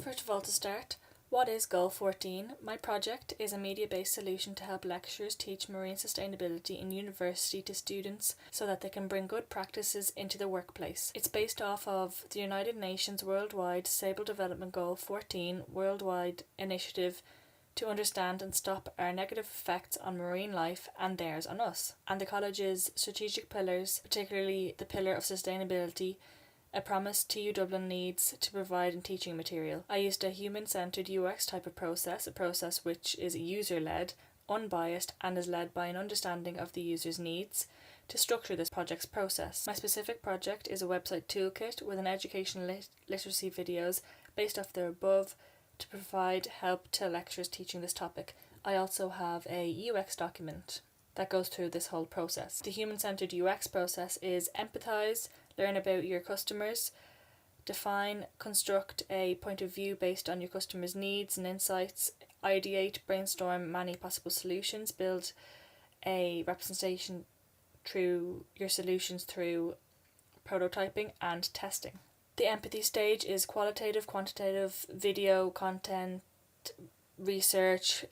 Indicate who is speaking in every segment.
Speaker 1: First of all, to start, what is Goal 14? My project is a media-based solution to help lecturers teach marine sustainability in university to students so that they can bring good practices into the workplace. It's based off of the United Nations Worldwide Sustainable Development Goal 14 worldwide initiative to understand and stop our negative effects on marine life and theirs on us, and the college's strategic pillars, particularly the pillar of sustainability, a promise TU Dublin needs to provide in teaching material. I used a human-centred UX type of process, a process which is user-led, unbiased, and is led by an understanding of the user's needs, to structure this project's process. My specific project is a website toolkit with an educational literacy videos based off the above to provide help to lecturers teaching this topic. I also have a UX document that goes through this whole process. The human-centred UX process is empathise, learn about your customers, define, construct a point of view based on your customers' needs and insights, ideate, brainstorm many possible solutions, build a representation through your solutions through prototyping and testing. The empathy stage is qualitative, quantitative, video, content, research,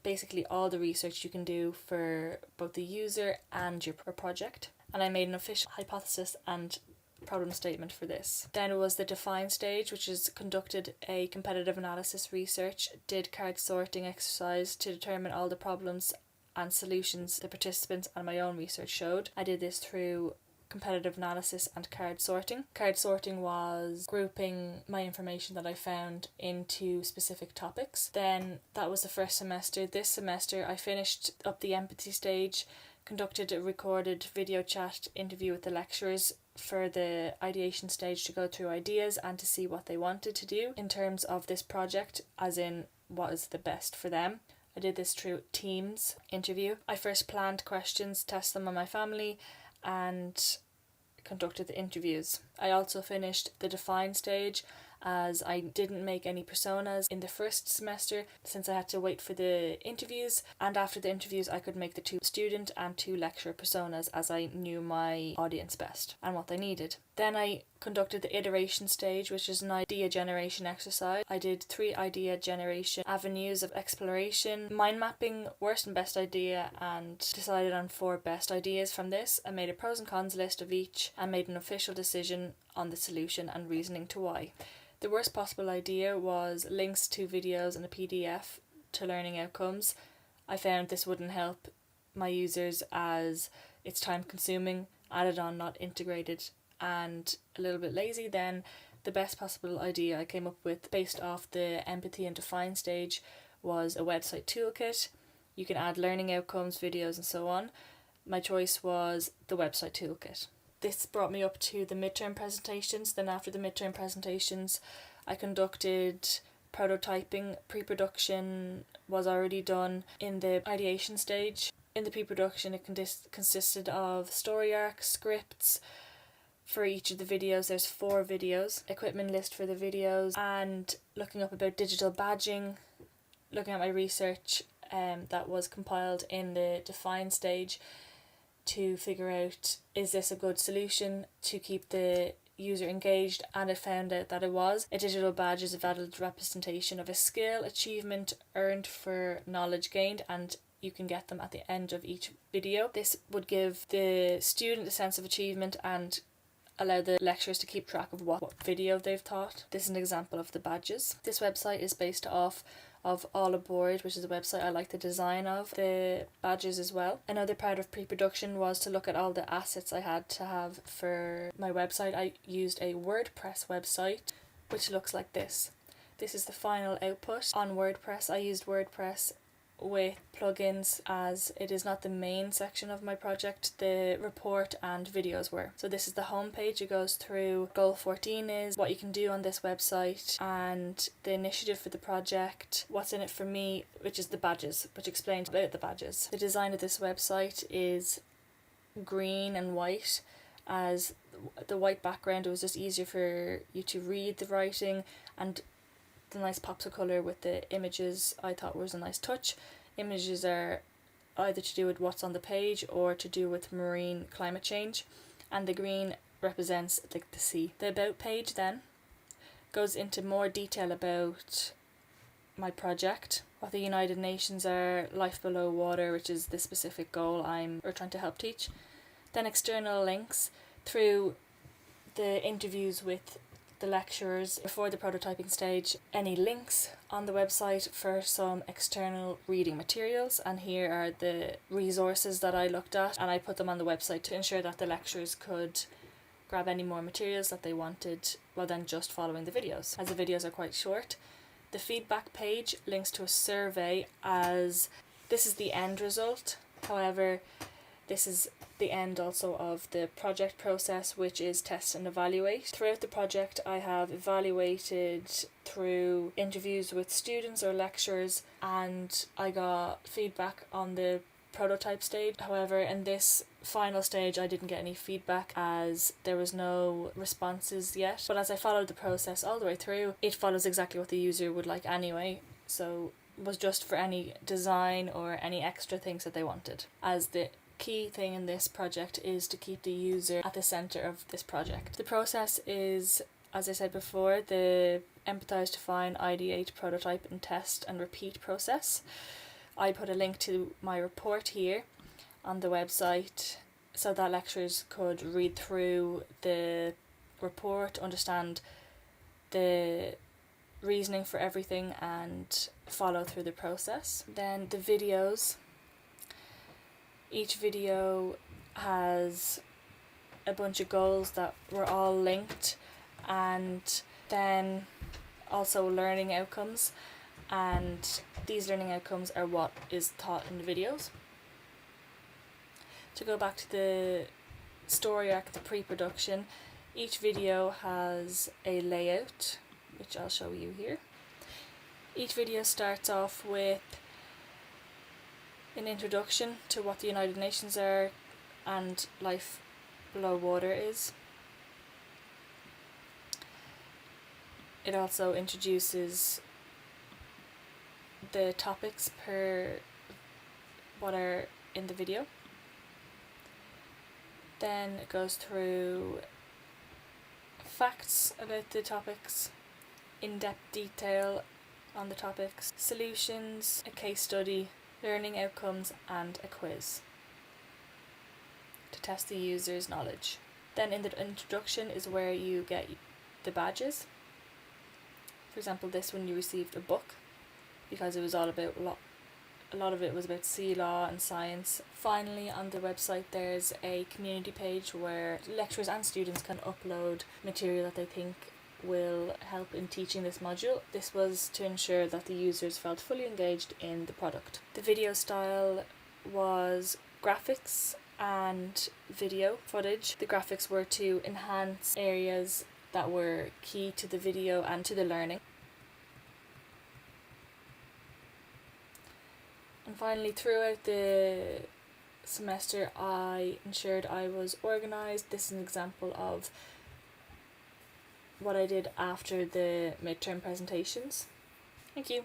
Speaker 1: basically all the research you can do for both the user and your project. And I made an official hypothesis and problem statement for this. Then it was the define stage, which is conducted a competitive analysis research, did card sorting exercise to determine all the problems and solutions the participants and my own research showed. I did this through competitive analysis and card sorting. Card sorting was grouping my information that I found into specific topics. Then that was the first semester. This semester I finished up the empathy stage, conducted a recorded video chat interview with the lecturers for the ideation stage to go through ideas and to see what they wanted to do in terms of this project, as in what is the best for them. I did this through Teams interview. I first planned questions, tested them on my family, and conducted the interviews. I also finished the define stage, as I didn't make any personas in the first semester since I had to wait for the interviews, and after the interviews I could make the 2 student and 2 lecturer personas as I knew my audience best and what they needed. Then I conducted the iteration stage, which is an idea generation exercise. I did 3 idea generation avenues of exploration, mind mapping, worst and best idea, and decided on 4 best ideas from this. I made a pros and cons list of each and made an official decision on the solution and reasoning to why. The worst possible idea was links to videos and a PDF to learning outcomes. I found this wouldn't help my users as it's time consuming, added on, not integrated, and a little bit lazy. Then the best possible idea I came up with based off the empathy and define stage was a website toolkit. You can add learning outcomes, videos and so on. My choice was the website toolkit. This brought me up to the midterm presentations. Then after the midterm presentations I conducted prototyping. Pre-production was already done in the ideation stage. In the pre-production it consisted of story arcs, scripts for each of the videos. There's 4 videos, equipment list for the videos, and looking up about digital badging, looking at my research that was compiled in the define stage to figure out, is this a good solution to keep the user engaged, and it found out that it was. A digital badge is a valid representation of a skill, achievement earned for knowledge gained, and you can get them at the end of each video. This would give the student a sense of achievement and allow the lecturers to keep track of what video they've taught. This is an example of the badges. This website is based off of All Aboard, which is a website I like the design of, the badges as well. Another part of pre-production was to look at all the assets I had to have for my website. I used a WordPress website which looks like this. This is the final output. On WordPress I used WordPress with plugins, as it is not the main section of my project. The report and videos were. So this is the home page. It goes through Goal 14 is what you can do on this website and the initiative for the project, what's in it for me, which is the badges, which explains about the badges. The design of this website is green and white, as the white background, it was just easier for you to read the writing, and the nice pops of colour with the images I thought was a nice touch. Images are either to do with what's on the page or to do with marine climate change, and the green represents the sea. The about page then goes into more detail about my project, what the United Nations are, life below water, which is the specific goal we're trying to help teach. Then external links through the interviews with the lecturers before the prototyping stage, any links on the website for some external reading materials, and here are the resources that I looked at, and I put them on the website to ensure that the lecturers could grab any more materials that they wanted rather than just following the videos, as the videos are quite short. The feedback page links to a survey, as this is the end result. However, this is the end also of the project process, which is test and evaluate. Throughout the project, I have evaluated through interviews with students or lecturers, and I got feedback on the prototype stage. However, in this final stage, I didn't get any feedback as there was no responses yet. But as I followed the process all the way through, it follows exactly what the user would like anyway. So it was just for any design or any extra things that they wanted, as the key thing in this project is to keep the user at the centre of this project. The process is, as I said before, the empathise, define, ideate, prototype and test and repeat process. I put a link to my report here on the website so that lecturers could read through the report, understand the reasoning for everything and follow through the process. Then the videos. Each video has a bunch of goals that were all linked, and then also learning outcomes, and these learning outcomes are what is taught in the videos. To go back to the story arc, the pre-production, each video has a layout, which I'll show you here. Each video starts off with an introduction to what the United Nations are and life below water is. It also introduces the topics per what are in the video. Then it goes through facts about the topics, in-depth detail on the topics, solutions, a case study, learning outcomes and a quiz to test the user's knowledge. Then in the introduction is where you get the badges. For example, this one you received a book because it was all about a lot of it was about sea law and science. Finally, on the website there's a community page where lecturers and students can upload material that they think will help in teaching this module. This was to ensure that the users felt fully engaged in the product. The video style was graphics and video footage. The graphics were to enhance areas that were key to the video and to the learning. And finally, throughout the semester I ensured I was organised. This is an example of what I did after the midterm presentations. Thank you.